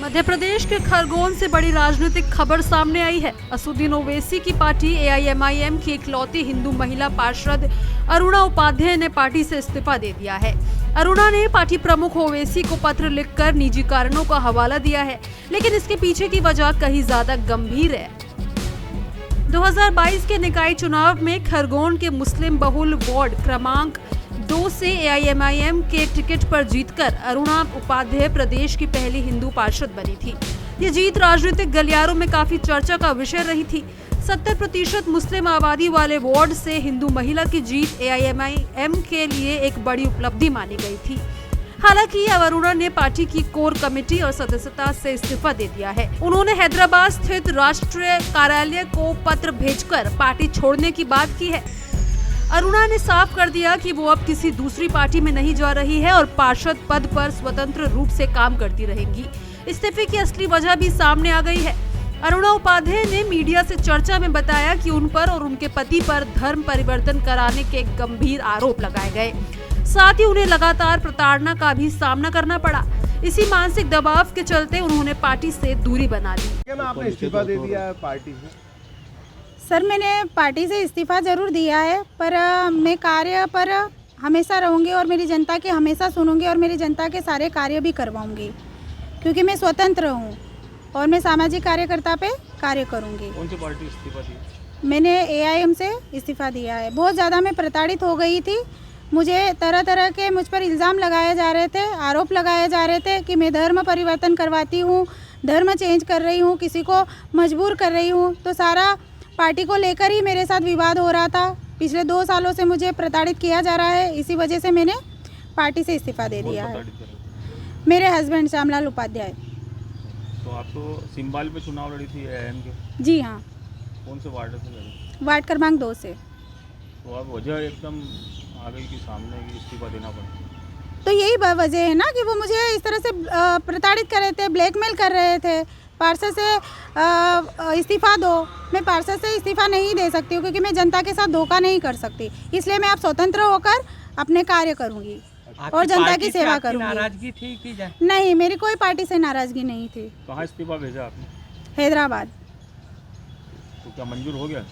मध्य प्रदेश के खरगोन से बड़ी राजनीतिक खबर सामने आई है। असुद्दीन ओवैसी की पार्टी AIMIM की इकलौती हिंदू महिला पार्षद अरुणा उपाध्याय ने पार्टी से इस्तीफा दे दिया है। अरुणा ने पार्टी प्रमुख ओवैसी को पत्र लिखकर निजी कारणों का हवाला दिया है, लेकिन इसके पीछे की वजह कहीं ज्यादा गंभीर है। 2022 के निकाय चुनाव में खरगोन के मुस्लिम बहुल वार्ड क्रमांक 2 से AIMIM के टिकट पर जीतकर अरुणा उपाध्याय प्रदेश की पहली हिंदू पार्षद बनी थी। ये जीत राजनीतिक गलियारों में काफी चर्चा का विषय रही थी। 70% मुस्लिम आबादी वाले वार्ड से हिंदू महिला की जीत AIMIM के लिए एक बड़ी उपलब्धि मानी गई थी। हालांकि अब अरुणा ने पार्टी की कोर कमेटी और सदस्यता से इस्तीफा दे दिया है। उन्होंने हैदराबाद स्थित राष्ट्रीय कार्यालय को पत्र भेजकर पार्टी छोड़ने की बात की है। अरुणा ने साफ कर दिया कि वो अब किसी दूसरी पार्टी में नहीं जा रही है और पार्षद पद पर स्वतंत्र रूप से काम करती रहेंगी। इस्तीफे की असली वजह भी सामने आ गई है। अरुणा उपाध्याय ने मीडिया से चर्चा में बताया कि उन पर और उनके पति पर धर्म परिवर्तन कराने के गंभीर आरोप लगाए गए, साथ ही उन्हें लगातार प्रताड़ना का भी सामना करना पड़ा। इसी मानसिक दबाव के चलते उन्होंने पार्टी से दूरी बना ली। आपने इस्तीफा दे दिया है पार्टी से? सर, मैंने पार्टी से इस्तीफा ज़रूर दिया है, पर मैं कार्य पर हमेशा रहूँगी और मेरी जनता की हमेशा सुनूंगी और मेरी जनता के सारे कार्य भी करवाऊंगी, क्योंकि मैं स्वतंत्र हूँ और मैं सामाजिक कार्यकर्ता पे कार्य करूँगी। कौन सी पार्टी इस्तीफा दी? मैंने AIM से इस्तीफा दिया है। बहुत ज़्यादा मैं प्रताड़ित हो गई थी। मुझे तरह तरह के मुझ पर इल्ज़ाम लगाए जा रहे थे, आरोप लगाए जा रहे थे कि मैं धर्म परिवर्तन करवाती हूँ, धर्म चेंज कर रही हूँ, किसी को मजबूर कर रही हूँ। तो सारा पार्टी को लेकर ही मेरे साथ विवाद हो रहा था। पिछले 2 सालों से मुझे प्रताड़ित किया जा रहा है। इसी वजह से मैंने पार्टी से इस्तीफा दे दिया है। मेरे हस्बैंड श्यामलाल उपाध्याय। तो आप तो सिंबाल पे चुनाव लड़ी थी AIM के? जी हाँ। कौन से वार्ड से लड़ी? वार्ड क्रमांक 2 से। तो आप वजह एकदम आ गई कि सामने कि इस्तीफा देना पड़ा? तो यही वजह है ना कि वो मुझे इस तरह से प्रताड़ित कर रहे थे, ब्लैकमेल कर रहे थे। पार्षद से इस्तीफा दो। मैं पार्षद से इस्तीफा नहीं दे सकती हूँ, क्योंकि मैं जनता के साथ धोखा नहीं कर सकती। इसलिए मैं अब स्वतंत्र होकर अपने कार्य करूँगी और जनता की सेवा करूँगी। नाराजगी थी कि नहीं, मेरी कोई पार्टी से नाराजगी नहीं थी। कहाँ इस्तीफा भेजा आपने? हैदराबाद। तो क्या मंजूर हो गया?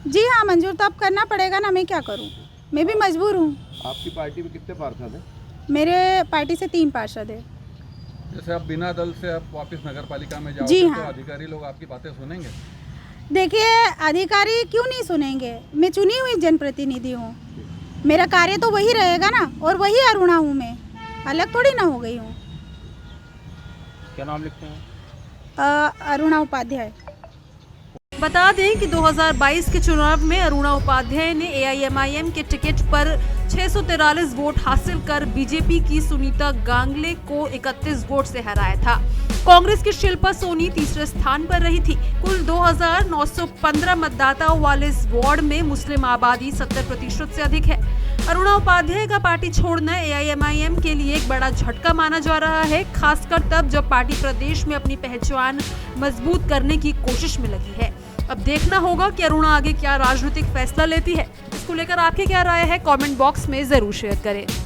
जी हाँ, मंजूर तो अब करना पड़ेगा ना, मैं क्या करूँ, मैं भी मजबूर हूँ। आपकी पार्टी में कितने पार्षद हैं? मेरे पार्टी से 3 पार्षद है। जैसे आप बिना दल से आप वापस नगर पालिका में जाओगे, जी तो हाँ। अधिकारी लोग आपकी बातें सुनेंगे? देखिए, अधिकारी क्यों नहीं सुनेंगे? मैं चुनी हुई जनप्रतिनिधि हूँ, मेरा कार्य तो वही रहेगा ना, और वही अरुणा हूँ मैं, अलग थोड़ी ना हो गई हूँ। क्या नाम लिखते हैं? अरुणा उपाध्याय। बता दें कि 2022 के चुनाव में अरुणा उपाध्याय ने AIMIM के टिकट पर 643 वोट हासिल कर बीजेपी की सुनीता गांगले को 31 वोट से हराया था। कांग्रेस की शिल्पा सोनी तीसरे स्थान पर रही थी। कुल 2915 मतदाताओं वाले इस वार्ड में मुस्लिम आबादी 70% से अधिक है। अरुणा उपाध्याय का पार्टी छोड़ना AIMIM के लिए एक बड़ा झटका माना जा रहा है, खासकर तब जब पार्टी प्रदेश में अपनी पहचान मजबूत करने की कोशिश में लगी है। अब देखना होगा कि अरुणा आगे क्या राजनीतिक फैसला लेती है। इसको लेकर आपकी क्या राय है, कमेंट बॉक्स में जरूर शेयर करें।